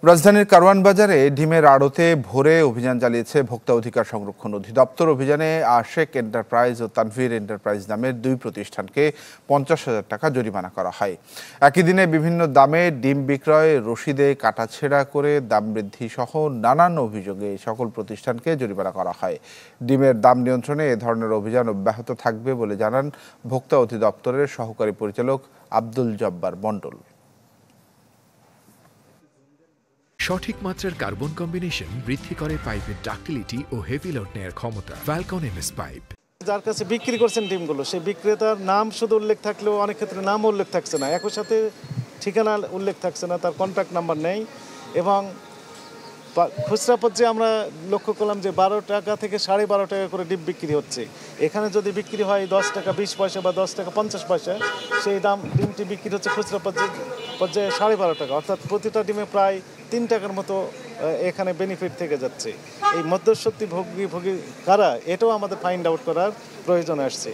রাজধানীর কারওয়ান বাজারে ডিমের আড়তে ভরে অভিযান চালিয়েছে ভোক্তা অধিকার সংরক্ষণ অধিদপ্তর। অভিযানে আশেক এন্টারপ্রাইজ ও তানভীর এন্টারপ্রাইজ নামের দুই প্রতিষ্ঠানকে 50,000 টাকা জরিমানা করা হয়। একই দিনে বিভিন্ন দামে ডিম বিক্রয়, রসিদে কাটাছেঁড়া করে দাম বৃদ্ধি সহ নানান অভিযোগে সকল প্রতিষ্ঠানকে জরিমানা করা হয়। ডিমের দাম নিয়ন্ত্রণে এ ধরনের অভিযান অব্যাহত থাকবে বলে জানান ভোক্তা অধিদপ্তরের সহকারী পরিচালক আব্দুল জব্বার মণ্ডল। সঠিক মাত্রার কার্বন কম্বিনেশন বৃদ্ধি করে পাইপের ডাক্টিলিটি ও হেভি লোড নেয়ার ক্ষমতা। Falcon MS pipe. যার কাছে বিক্রি করছেন ডিমগুলো, সেই বিক্রেতার নাম শুধু উল্লেখ থাকলেও অনেক ক্ষেত্রে নাম উল্লেখ থাকছে না, একই সাথে ঠিকানা উল্লেখ থাকছে না, তার কন্ট্যাক্ট নাম্বার নেই। এবং খুচরা পর্যায়ে আমরা লক্ষ্য করলাম যে 12 টাকা থেকে 12.5 টাকা করে ডিম বিক্রি হচ্ছে। এখানে যদি বিক্রি হয় 10 টাকা 20 পয়সা বা 10 টাকা 50 পয়সা, সেই দাম ডিমটি বিক্রি হচ্ছে খুচরা পর্যায়ে 12.5 টাকা, অর্থাৎ প্রতিটা ডিমে প্রায় 3 টাকার মতো এখানে বেনিফিট থেকে যাচ্ছে। এই মধ্যস্বত্বী ভোগী কারা, এটাও আমাদের ফাইন্ড আউট করার প্রয়োজন আসছে।